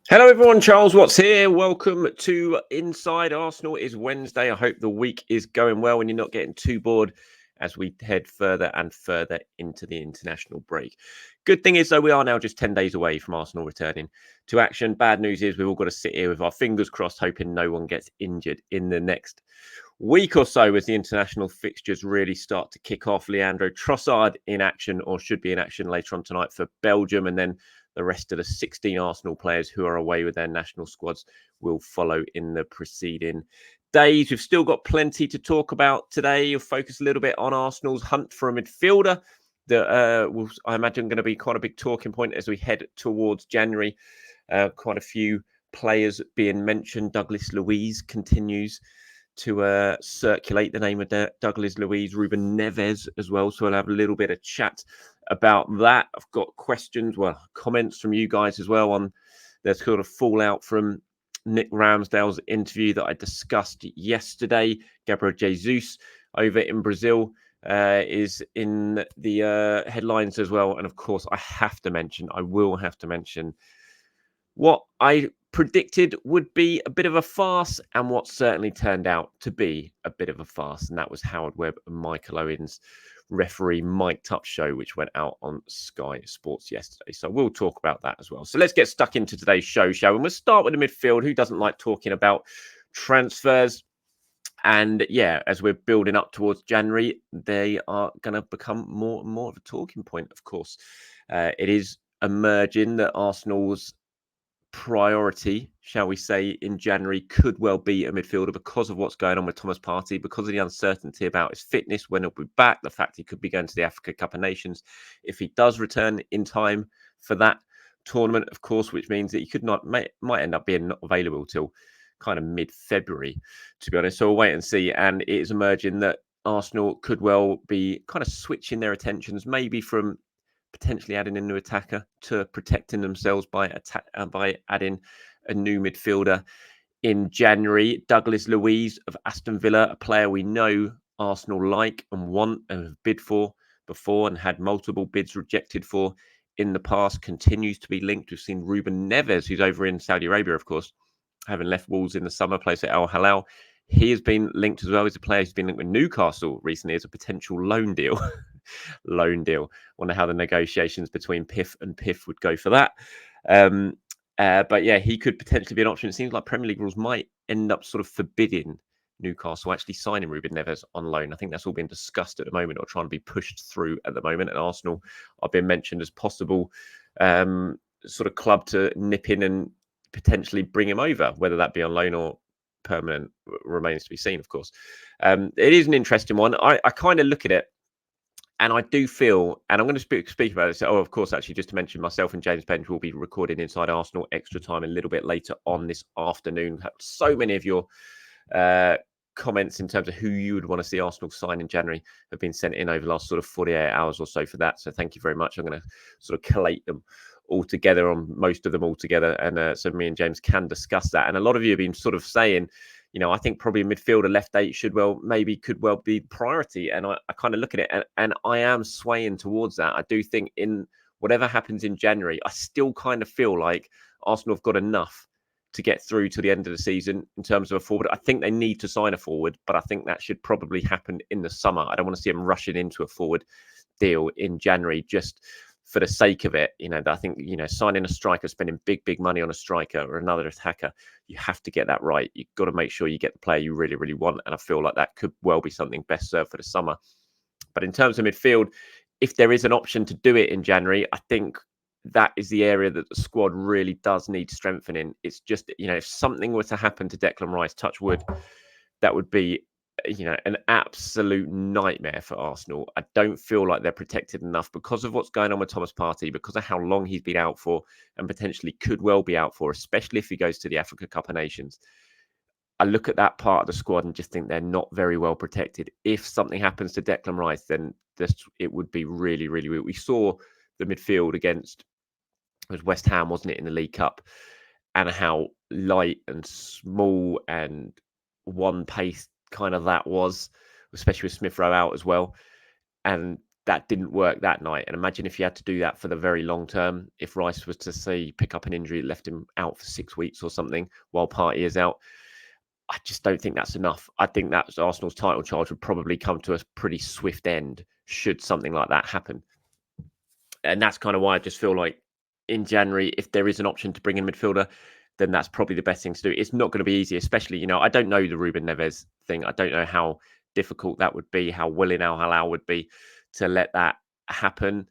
Hello, everyone. Charles Watts here. Welcome to Inside Arsenal. It is Wednesday. I hope the week is going well and you're not getting too bored as we head further and further into the international break. Good thing is, though, we are now just 10 days away from Arsenal returning to action. Bad news is we've all got to sit here with our fingers crossed, hoping no one gets injured in the next week or so as the international fixtures really start to kick off. Leandro Trossard in action, or should be in action later on tonight for Belgium, and then the rest of the 16 Arsenal players who are away with their national squads will follow in the preceding days. We've still got plenty to talk about today. You'll focus a little bit on Arsenal's hunt for a midfielder that will, I imagine, going to be quite a big talking point as we head towards January. Quite a few players being mentioned. Douglas Luiz continues to circulate the name of Douglas Luiz, Ruben Neves as well. So we'll have a little bit of chat about that. I've got questions, comments from you guys as well on the sort of fallout from Nick Ramsdale's interview that I discussed yesterday. Gabriel Jesus over in Brazil is in the headlines as well. And of course, I will have to mention what I predicted would be a bit of a farce and what certainly turned out to be a bit of a farce. And that was Howard Webb and Michael Owen's referee mic'd up show, which went out on Sky Sports yesterday. So we'll talk about that as well. So let's get stuck into today's show, shall we? And we'll start with the midfield. Who doesn't like talking about transfers? And yeah, as we're building up towards January, they are going to become more and more of a talking point, of course. It is emerging that Arsenal's priority, shall we say, in January could well be a midfielder because of what's going on with Thomas Partey, because of the uncertainty about his fitness, when he'll be back, the fact he could be going to the Africa Cup of Nations if he does return in time for that tournament, of course, which means that he could not might end up being not available till kind of mid-February, to be honest. So we'll wait and see. And it is emerging that Arsenal could well be kind of switching their attentions, maybe from potentially adding a new attacker to protecting themselves by adding a new midfielder in January. Douglas Luiz of Aston Villa, a player we know Arsenal like and want and have bid for before and had multiple bids rejected for in the past, continues to be linked. We've seen Ruben Neves, who's over in Saudi Arabia, of course, having left Wolves in the summer, plays at Al Hilal. He has been linked as well as a player who's been linked with Newcastle recently as a potential loan deal. Loan deal. Wonder how the negotiations between PIF and PIF would go for that. But yeah, he could potentially be an option. It seems like Premier League rules might end up sort of forbidding Newcastle actually signing Ruben Neves on loan. I think that's all being discussed at the moment or trying to be pushed through at the moment. And Arsenal are being mentioned as possible sort of club to nip in and potentially bring him over, whether that be on loan or permanent remains to be seen, of course. It is an interesting one. I kind of look at it and I do feel, and I'm going to speak about this. Oh, of course, actually, just to mention, myself and James Penge will be recording Inside Arsenal Extra Time a little bit later on this afternoon. So many of your comments in terms of who you would want to see Arsenal sign in January have been sent in over the last sort of 48 hours or so for that. So thank you very much. I'm going to sort of collate them all together, on most of them all together. And so me and James can discuss that. And a lot of you have been sort of saying, you know, I think probably a midfielder left eight could well be priority. And I kind of look at it and I am swaying towards that. I do think in whatever happens in January, I still kind of feel like Arsenal have got enough to get through to the end of the season in terms of a forward. I think they need to sign a forward, but I think that should probably happen in the summer. I don't want to see them rushing into a forward deal in January just for the sake of it. You know, I think, you know, signing a striker, spending big money on a striker or another attacker, you have to get that right. You've got to make sure you get the player you really want. And I feel like that could well be something best served for the summer. But in terms of midfield, if there is an option to do it in January, I think that is the area that the squad really does need strengthening. It's just, you know, if something were to happen to Declan Rice, touch wood, that would be, you know, an absolute nightmare for Arsenal. I don't feel like they're protected enough because of what's going on with Thomas Partey, because of how long he's been out for and potentially could well be out for, especially if he goes to the Africa Cup of Nations. I look at that part of the squad and just think they're not very well protected. If something happens to Declan Rice, then it would be really weak. We saw the midfield against, it was West Ham, wasn't it, in the League Cup, and how light and small and one pace kind of that was, especially with Smith Rowe out as well. And that didn't work that night. And imagine if you had to do that for the very long term. If Rice was to say pick up an injury that left him out for 6 weeks or something while Partey is out, I just don't think that's enough. I think that Arsenal's title charge would probably come to a pretty swift end should something like that happen. And that's kind of why I just feel like in January, if there is an option to bring in a midfielder, then that's probably the best thing to do. It's not going to be easy, especially, I don't know the Ruben Neves thing. I don't know how difficult that would be, how willing Al Hilal would be to let that happen.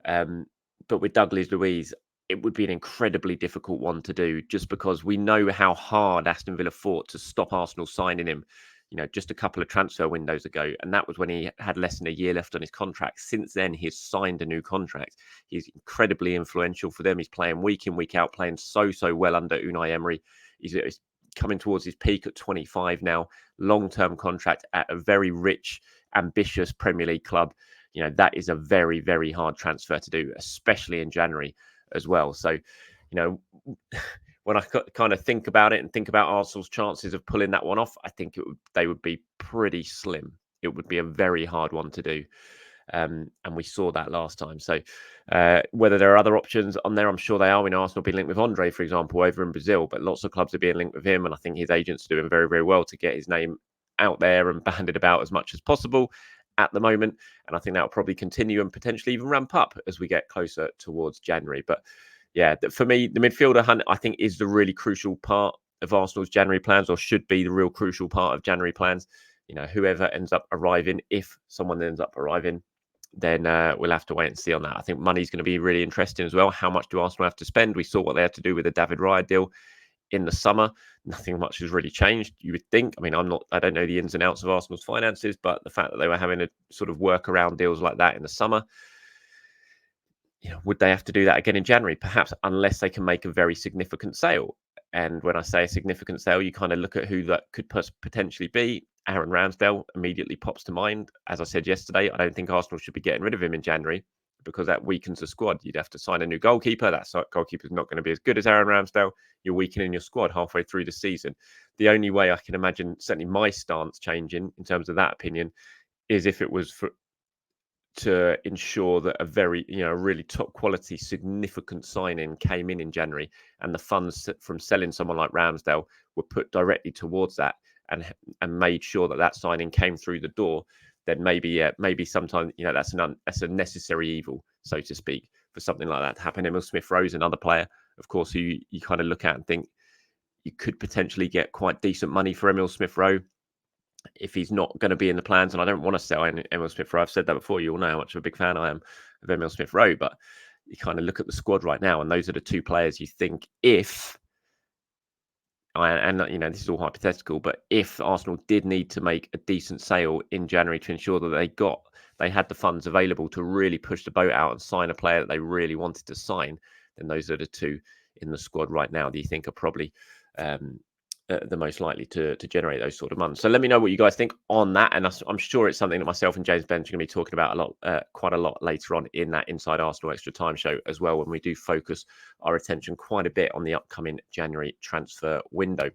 But with Douglas Luiz, it would be an incredibly difficult one to do just because we know how hard Aston Villa fought to stop Arsenal signing him, just a couple of transfer windows ago. And that was when he had less than a year left on his contract. Since then, he's signed a new contract. He's incredibly influential for them. He's playing week in, week out, playing so well under Unai Emery. He's coming towards his peak at 25 now, long-term contract at a very rich, ambitious Premier League club. That is a very, very hard transfer to do, especially in January as well. So, when I kind of think about it and think about Arsenal's chances of pulling that one off, I think they would be pretty slim. It would be a very hard one to do. And we saw that last time. So whether there are other options on there, I'm sure they are. We know Arsenal being linked with Andre, for example, over in Brazil, but lots of clubs are being linked with him. And I think his agents are doing very, very well to get his name out there and bandied about as much as possible at the moment. And I think that will probably continue and potentially even ramp up as we get closer towards January. But yeah, for me, the midfielder hunt, I think, is the really crucial part of Arsenal's January plans, or should be the real crucial part of January plans. Whoever ends up arriving, if someone ends up arriving, then we'll have to wait and see on that. I think money's going to be really interesting as well. How much do Arsenal have to spend? We saw what they had to do with the David Raya deal in the summer. Nothing much has really changed, you would think. I mean, I don't know the ins and outs of Arsenal's finances, but the fact that they were having to sort of work around deals like that in the summer, would they have to do that again in January? Perhaps, unless they can make a very significant sale. And when I say a significant sale, you kind of look at who that could potentially be. Aaron Ramsdale immediately pops to mind. As I said yesterday, I don't think Arsenal should be getting rid of him in January because that weakens the squad. You'd have to sign a new goalkeeper. That goalkeeper's not going to be as good as Aaron Ramsdale. You're weakening your squad halfway through the season. The only way I can imagine, certainly my stance changing in terms of that opinion, is if it was to ensure that a very, really top quality, significant signing came in January, and the funds from selling someone like Ramsdale were put directly towards that, and made sure that signing came through the door. Then maybe sometimes, that's a necessary evil, so to speak, for something like that to happen. Emil Smith-Rowe's another player, of course, who you kind of look at and think you could potentially get quite decent money for Emil Smith-Rowe if he's not going to be in the plans. And I don't want to sell Emil Smith-Rowe. I've said that before. You all know how much of a big fan I am of Emil Smith-Rowe. But you kind of look at the squad right now, and those are the two players you think, this is all hypothetical, but if Arsenal did need to make a decent sale in January to ensure that they had the funds available to really push the boat out and sign a player that they really wanted to sign, then those are the two in the squad right now that you think are probably the most likely to generate those sort of months. So let me know what you guys think on that. And I'm sure it's something that myself and James Bench are going to be talking about quite a lot later on in that Inside Arsenal Extra Time show as well, when we do focus our attention quite a bit on the upcoming January transfer window.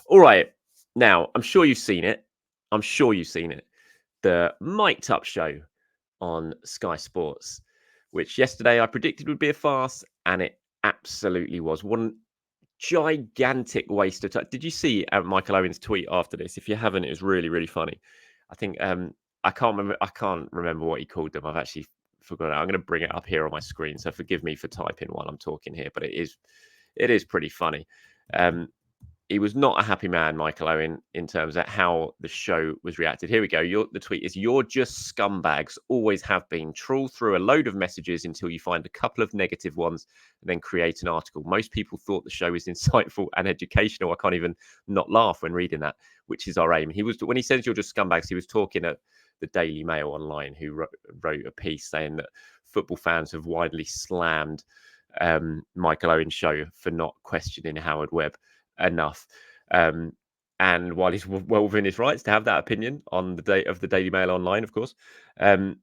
All right. Now, I'm sure you've seen it. The Mic'd Up show on Sky Sports, which yesterday I predicted would be a farce, and it absolutely was. One gigantic waste of time. Did you see Michael Owen's tweet after this? If you haven't, it was really, really funny. I think I can't remember what he called them. I've actually forgotten. I'm going to bring it up here on my screen, so forgive me for typing while I'm talking here, but it is pretty funny. He was not a happy man, Michael Owen, in terms of how the show was reacted. Here we go. The tweet is, "You're just scumbags, always have been. Trawl through a load of messages until you find a couple of negative ones and then create an article. Most people thought the show was insightful and educational." I can't even not laugh when reading that, which is our aim. When he says you're just scumbags, he was talking at the Daily Mail online, who wrote a piece saying that football fans have widely slammed Michael Owen's show for not questioning Howard Webb enough. And while he's well within his rights to have that opinion on the day of the Daily Mail online, of course, they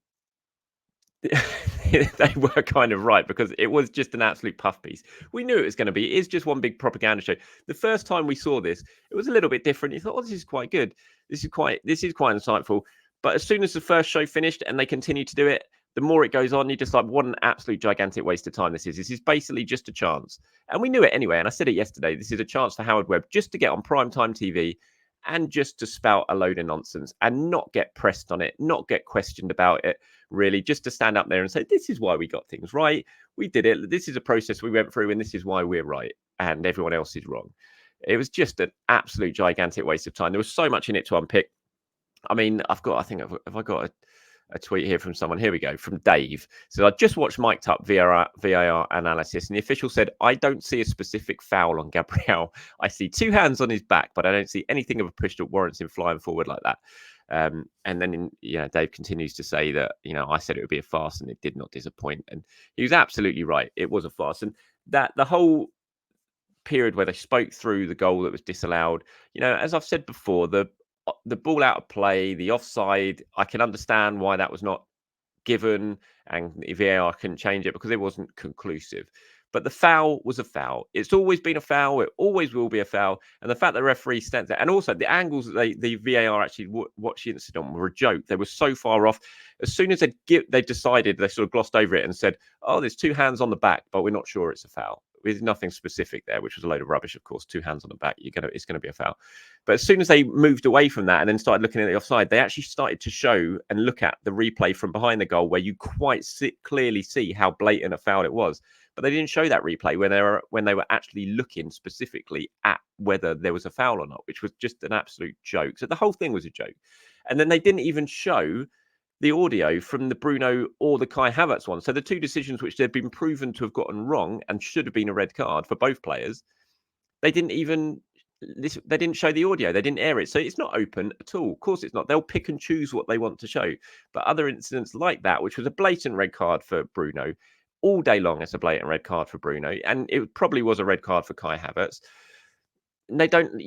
were kind of right, because it was just an absolute puff piece. We knew it was going to be. It is just one big propaganda show. The first time we saw this, it was a little bit different. You thought, "Oh, this is quite good. This is quite insightful." But as soon as the first show finished and they continue to do it, the more it goes on, you're just like, what an absolute gigantic waste of time this is. This is basically just a chance. And we knew it anyway. And I said it yesterday. This is a chance for Howard Webb just to get on primetime TV and just to spout a load of nonsense and not get pressed on it, not get questioned about it, really, just to stand up there and say, this is why we got things right. We did it. This is a process we went through and this is why we're right and everyone else is wrong. It was just an absolute gigantic waste of time. There was so much in it to unpick. I mean, have I got a tweet here from someone? Here we go, from Dave. So I just watched mic'd up VAR analysis, and the official said, I don't see a specific foul on Gabriel. I see two hands on his back, but I don't see anything of a push that warrants him flying forward like that. And then, Dave continues to say that, I said it would be a farce and it did not disappoint. And he was absolutely right. It was a farce. And that the whole period where they spoke through the goal that was disallowed, as I've said before, the ball out of play, the offside, I can understand why that was not given and the VAR couldn't change it because it wasn't conclusive. But the foul was a foul. It's always been a foul. It always will be a foul. And the fact that the referee stands there, and also the angles that the VAR actually watched the incident on were a joke. They were so far off. As soon as they decided, they sort of glossed over it and said, oh, there's two hands on the back, but we're not sure it's a foul. There's nothing specific there, which was a load of rubbish, of course. Two hands on the back, it's going to be a foul. But as soon as they moved away from that and then started looking at the offside, they actually started to show and look at the replay from behind the goal where you quite clearly see how blatant a foul it was. But they didn't show that replay when they were actually looking specifically at whether there was a foul or not, which was just an absolute joke. So the whole thing was a joke. And then they didn't even show the audio from the Bruno or the Kai Havertz one. So the two decisions which they've been proven to have gotten wrong and should have been a red card for both players, they didn't show the audio. They didn't air it. So it's not open at all. Of course it's not. They'll pick and choose what they want to show. But other incidents like that, which was a blatant red card for Bruno, all day long it's a blatant red card for Bruno. And it probably was a red card for Kai Havertz. They don't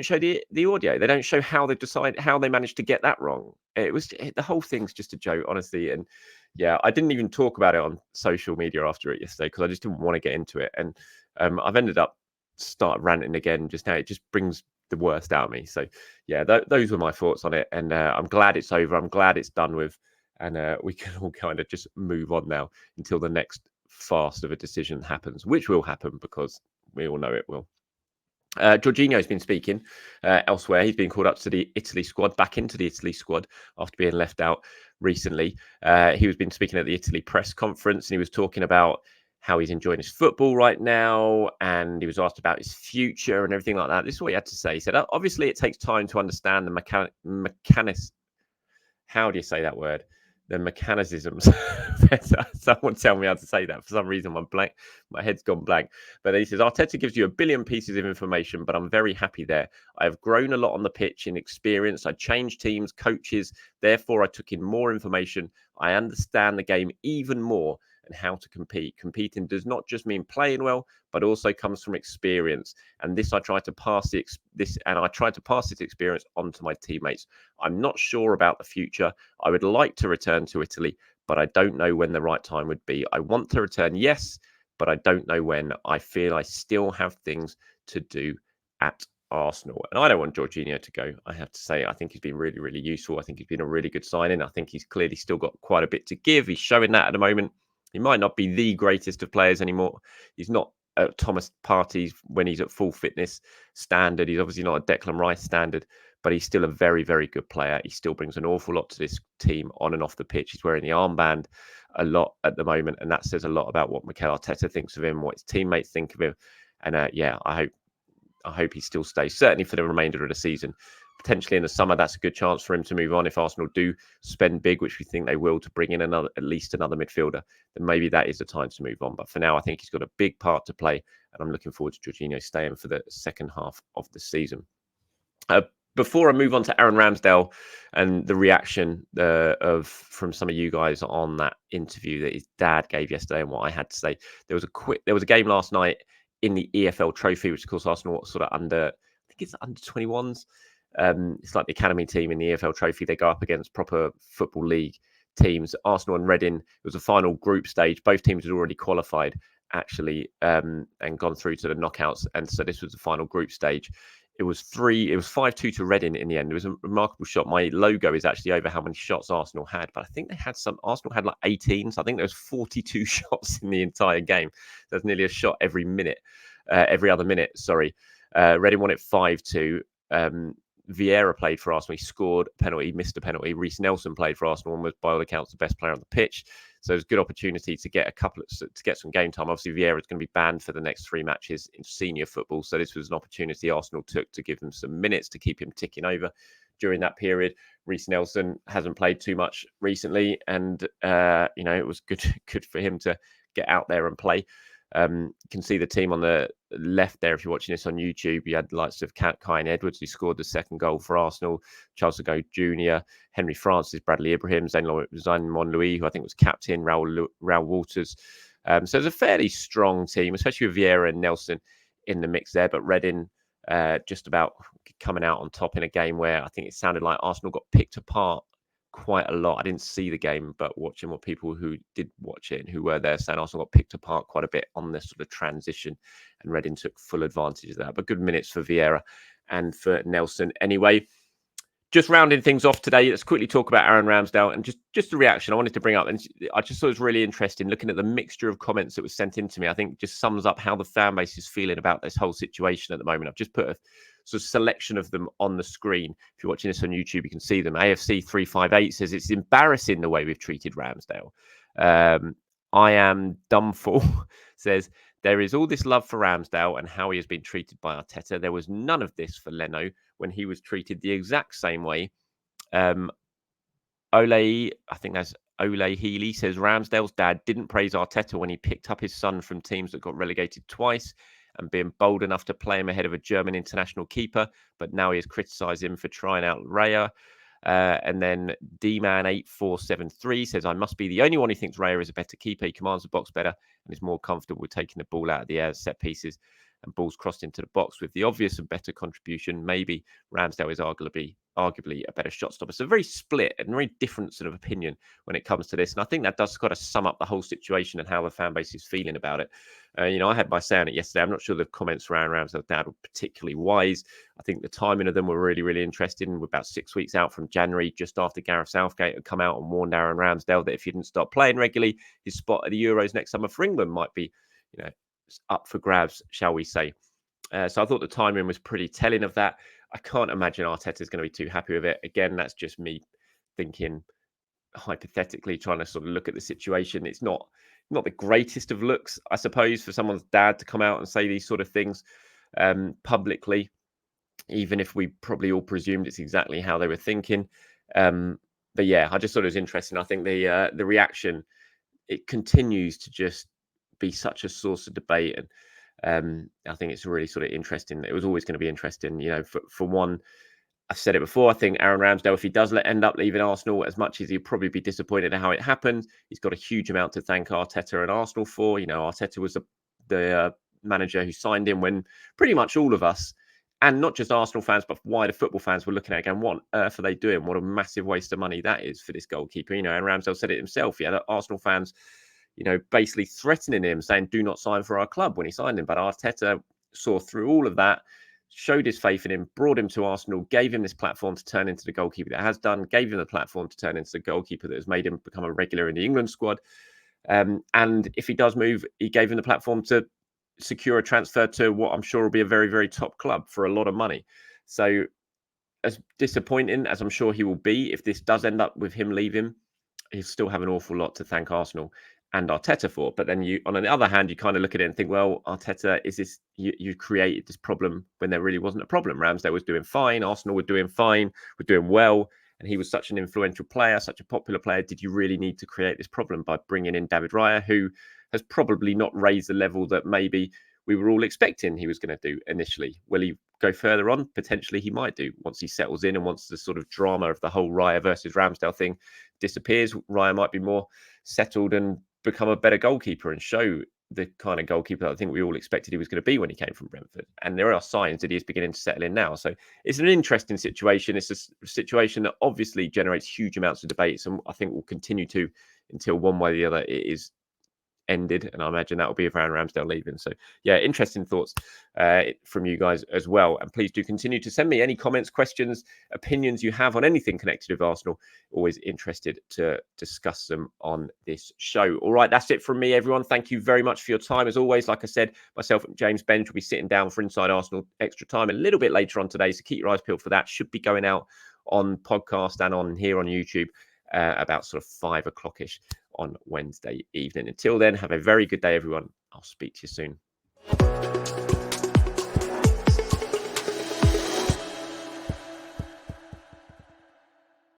show the audio. They don't show how they managed to get that wrong. The whole thing's just a joke, honestly. And yeah, I didn't even talk about it on social media after it yesterday because I just didn't want to get into it. And I've ended up start ranting again just now. It just brings the worst out of me. So yeah, those were my thoughts on it. And I'm glad it's over. I'm glad it's done with. And we can all kind of just move on now until the next farce of a decision happens, which will happen because we all know it will. Jorginho has been speaking elsewhere. He's been called up to the Italy squad, back into the Italy squad after being left out recently. He was been speaking at the Italy press conference and he was talking about how he's enjoying his football right now. And he was asked about his future and everything like that. This is what he had to say. He said, obviously it takes time to understand the mechanics. How do you say that word? The mechanisms. Someone tell me how to say that. For some reason, my head's gone blank. But he says, Arteta gives you a billion pieces of information, but I'm very happy there. I have grown a lot on the pitch in experience. I changed teams, coaches. Therefore, I took in more information. I understand the game even more and how to compete. Competing does not just mean playing well, but also comes from experience. And I try to pass this experience on to my teammates. I'm not sure about the future. I would like to return to Italy, but I don't know when the right time would be. I want to return, yes, but I don't know when. I feel I still have things to do at Arsenal. And I don't want Jorginho to go. I have to say, I think he's been really, really useful. I think he's been a really good signing. I think he's clearly still got quite a bit to give. He's showing that at the moment. He might not be the greatest of players anymore. He's not at Thomas Partey's when he's at full fitness standard. He's obviously not a Declan Rice standard, but he's still a very, very good player. He still brings an awful lot to this team on and off the pitch. He's wearing the armband a lot at the moment, and that says a lot about what Mikel Arteta thinks of him, what his teammates think of him. And I hope he still stays, certainly for the remainder of the season. Potentially in the summer, that's a good chance for him to move on. If Arsenal do spend big, which we think they will, to bring in at least another midfielder, then maybe that is the time to move on. But for now, I think he's got a big part to play, and I'm looking forward to Jorginho staying for the second half of the season. Before I move on to Aaron Ramsdale and the reaction from some of you guys on that interview that his dad gave yesterday and what I had to say, there was a game last night in the EFL Trophy, which of course Arsenal sort of under 21s. It's like the academy team in the EFL Trophy. They go up against proper football league teams. Arsenal and Reading. It was a final group stage. Both teams had already qualified actually and gone through to the knockouts. And so this was the final group stage It was 5-2 to Reading in the end. It was a remarkable shot. My logo is actually over how many shots Arsenal had, but I think Arsenal had like 18. So I think there was 42 shots in the entire game. There's nearly a shot every minute, every other minute. Sorry. Reading won it 5-2. Vieira played for Arsenal. He scored a penalty, missed a penalty. Reece Nelson played for Arsenal and was, by all accounts, the best player on the pitch. So it was a good opportunity to get some game time. Obviously, Vieira is going to be banned for the next 3 matches in senior football. So this was an opportunity Arsenal took to give him some minutes to keep him ticking over during that period. Reece Nelson hasn't played too much recently, and it was good for him to get out there and play. You can see the team on the left there if you're watching this on YouTube. You had the likes of Kyan Edwards, who scored the second goal for Arsenal, Charles Ago Jr., Henry Francis, Bradley Ibrahim, Zayn Louis, who I think was captain, Raul Walters. So it's a fairly strong team, especially with Vieira and Nelson in the mix there. But Reading just about coming out on top in a game where I think it sounded like Arsenal got picked apart quite a lot. I didn't see the game, but watching what people who did watch it and who were there saying Arsenal got picked apart quite a bit on this sort of transition, and Reading took full advantage of that. But good minutes for Vieira and for Nelson anyway. Just rounding things off today, let's quickly talk about Aaron Ramsdale and just a reaction I wanted to bring up. And I just thought it was really interesting looking at the mixture of comments that was sent in to me. I think just sums up how the fan base is feeling about this whole situation at the moment. I've just put a sort of selection of them on the screen. If you're watching this on YouTube, you can see them. AFC 358 says it's embarrassing the way we've treated Ramsdale. I am dumb for says there is all this love for Ramsdale and how he has been treated by Arteta. There was none of this for Leno when he was treated the exact same way. Ole, I think that's Ole Healy, says Ramsdale's dad didn't praise Arteta when he picked up his son from teams that got relegated twice and being bold enough to play him ahead of a German international keeper, but now he has criticised him for trying out Raya. And then D-Man8473 says, I must be the only one who thinks Raya is a better keeper. He commands the box better and is more comfortable with taking the ball out of the air, set pieces and balls crossed into the box. With the obvious and better contribution, maybe Ramsdale is arguably a better shot stopper. So very split and very different sort of opinion when it comes to this. And I think that does kind of sum up the whole situation and how the fan base is feeling about it. I had my say on it yesterday. I'm not sure the comments for Aaron Ramsdale's dad were particularly wise. I think the timing of them were really, really interesting. We're about 6 weeks out from January, just after Gareth Southgate had come out and warned Aaron Ramsdale that if he didn't start playing regularly, his spot at the Euros next summer for England might be, up for grabs, shall we say. So I thought the timing was pretty telling of that. I can't imagine Arteta is going to be too happy with it. Again, that's just me thinking hypothetically, trying to sort of look at the situation. It's not the greatest of looks, I suppose, for someone's dad to come out and say these sort of things publicly, even if we probably all presumed it's exactly how they were thinking. But yeah, I just thought it was interesting. I think the reaction, it continues to just be such a source of debate, and I think it's really sort of interesting. It was always going to be interesting, for one. I've said it before. I think Aaron Ramsdale, if he does end up leaving Arsenal, as much as he'll probably be disappointed at how it happened, he's got a huge amount to thank Arteta and Arsenal for. Arteta was the manager who signed him when pretty much all of us, and not just Arsenal fans, but wider football fans, were looking at it going, what on earth are they doing? What a massive waste of money that is for this goalkeeper. And Ramsdale said it himself. He had Arsenal fans, basically threatening him, saying, do not sign for our club when he signed him. But Arteta saw through all of that, showed his faith in him, brought him to Arsenal, gave him this platform to turn into the goalkeeper that has done, gave him the platform to turn into the goalkeeper that has made him become a regular in the England squad. And if he does move, he gave him the platform to secure a transfer to what I'm sure will be a very, very top club for a lot of money. So as disappointing as I'm sure he will be, if this does end up with him leaving, he'll still have an awful lot to thank Arsenal and Arteta for. But then on the other hand, you kind of look at it and think, well, Arteta, is this, you created this problem when there really wasn't a problem. Ramsdale was doing fine. Arsenal were doing fine. Were doing well. And he was such an influential player, such a popular player. Did you really need to create this problem by bringing in David Raya, who has probably not raised the level that maybe we were all expecting he was going to do initially? Will he go further on? Potentially he might do once he settles in and once the sort of drama of the whole Raya versus Ramsdale thing disappears. Raya might be more settled and become a better goalkeeper and show the kind of goalkeeper that I think we all expected he was going to be when he came from Brentford. And there are signs that he is beginning to settle in now. So it's an interesting situation. It's a situation that obviously generates huge amounts of debates, and I think will continue to until one way or the other it is ended, and I imagine that will be around Ramsdale leaving. So yeah, interesting thoughts from you guys as well. And please do continue to send me any comments, questions, opinions you have on anything connected with Arsenal. Always interested to discuss them on this show. All right, that's it from me, everyone. Thank you very much for your time. As always, like I said, myself and James Bench will be sitting down for Inside Arsenal Extra Time a little bit later on today, so keep your eyes peeled for that. Should be going out on podcast and on here on YouTube about sort of 5 o'clock-ish on Wednesday evening. Until then, have a very good day, everyone. I'll speak to you soon.